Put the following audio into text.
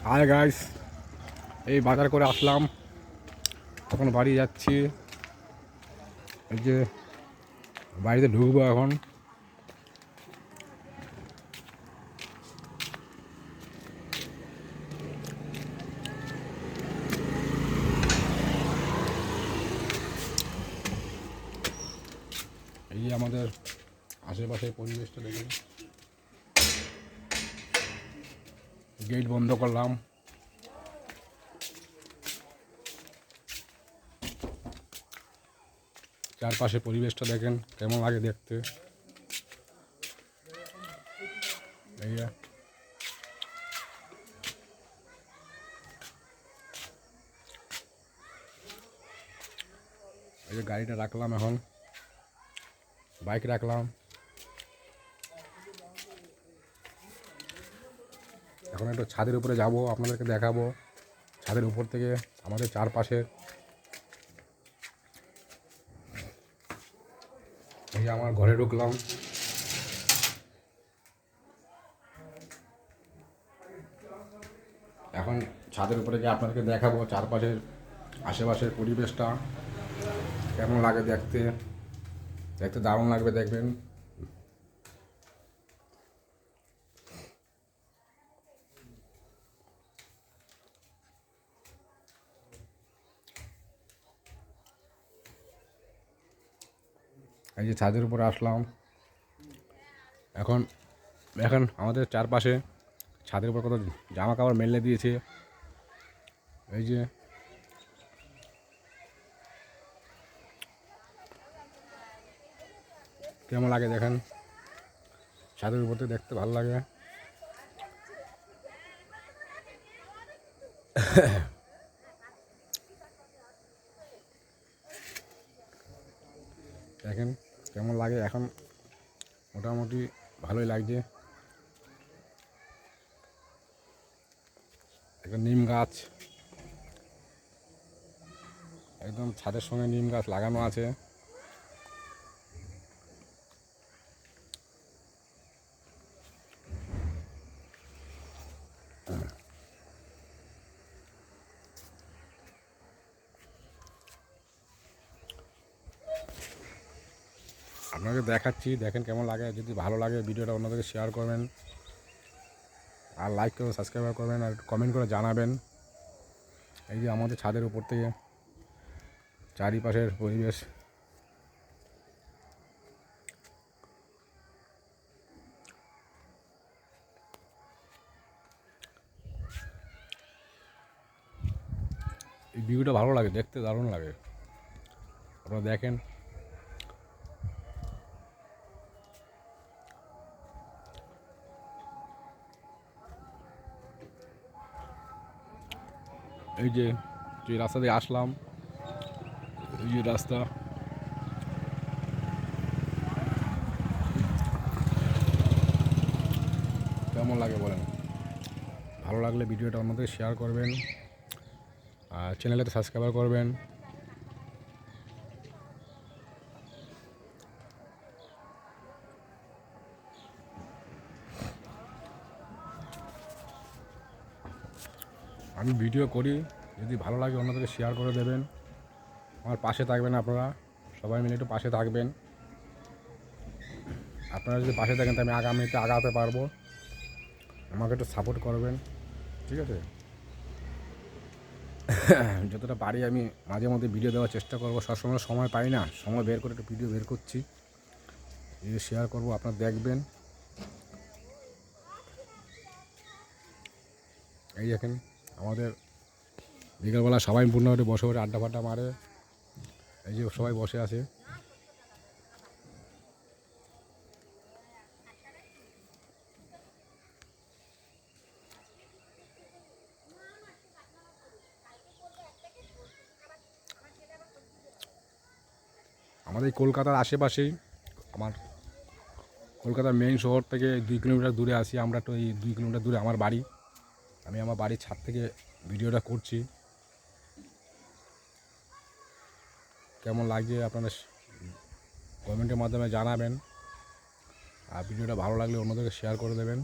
Hi guys, এই বাজার করে আসলাম, এখন বাড়ি যাচ্ছি। এই যে বাড়িতে ঢুকবো এখন। এই যে আমাদের আশেপাশের পরিবেশটা দেখুন। গেট বন্ধ করলাম। চারপাশে পরিবেশটা দেখেন কেমন লাগে দেখতে। এই যে গাড়িটা রাখলাম, এখন বাইক রাখলাম। এখন একটু ছাদের উপরে যাব, আপনাদেরকে দেখাবো ছাদের উপর থেকে আমাদের চারপাশে। এই যে আমার ঘরে ঢুকলাম। এখন ছাদের উপরে গিয়ে আপনাদেরকে দেখাবো চারপাশের আশেপাশের পরিবেশটা কেমন লাগে দেখতে। দেখতে দারুণ লাগবে, দেখবেন। এই যে ছাদের উপরে আসলাম। এখন এখন আমাদের চারপাশে ছাদের উপর কত জামা কাপড় মেলে দিয়েছে। এই যে কেমন লাগে দেখেন, ছাদের উপর থেকে দেখতে ভালো লাগে। দেখেন কেমন লাগে, এখন মোটামুটি ভালোই লাগছে। একটা নিম গাছ, একদম ছাদের সঙ্গে নিম গাছ লাগানো আছে। আপনাকে দেখাচ্ছি, দেখেন কেমন লাগে। যদি ভালো লাগে ভিডিওটা অন্যদেরকে শেয়ার করবেন, আর লাইক করে সাবস্ক্রাইব করবেন, আর কমেন্ট করে জানাবেন। এই যে আমাদের ছাদের উপর থেকে চারিপাশের পরিবেশ। এই ভিউটা ভালো লাগে, দেখতে দারুণ লাগে। আপনারা দেখেন। এই যে রাস্তা দিয়ে আসলাম, এই যে রাস্তা। কেমন লাগে বলেন? ভালো লাগলে ভিডিওটা অন্যদের শেয়ার করবেন, আর চ্যানেলটাতে সাবস্ক্রাইব করবেন। আমি ভিডিও করি, যদি ভালো লাগে অন্যদেরকে শেয়ার করে দেবেন। আমার পাশে থাকবেন, আপনারা সবাই মিলে একটু পাশে থাকবেন। আপনারা যদি পাশে থাকেন তো আমি আগামীতে আগাতে পারবো। আমাকে একটু সাপোর্ট করবেন, ঠিক আছে? যতটা পারি আমি মাঝে মধ্যে ভিডিও দেওয়ার চেষ্টা করবো। সবসময় সময় পাই না, সময় বের করে একটু ভিডিও বের করছি, ভিডিও শেয়ার করবো, আপনারা দেখবেন। এই দেখেন আমাদের বিকেলবেলা সবাই পূর্ণভাবে বসে বসে আড্ডা ফাড্ডা মারে। এই যে সবাই বসে আছে। আমাদের কলকাতার আশেপাশেই, আমার কলকাতার মেইন শহর থেকে 2 কিলোমিটার দূরে আছি আমরা। তো এই 2 কিলোমিটার দূরে আমার বাড়ি। আমি আমার বাড়ির ছাদ থেকে ভিডিওটা করছি। কেমন লাগছে আপনারা কমেন্টের মাধ্যমে জানাবেন, আর ভিডিওটা ভালো লাগলে অন্যদেরকে শেয়ার করে দেবেন।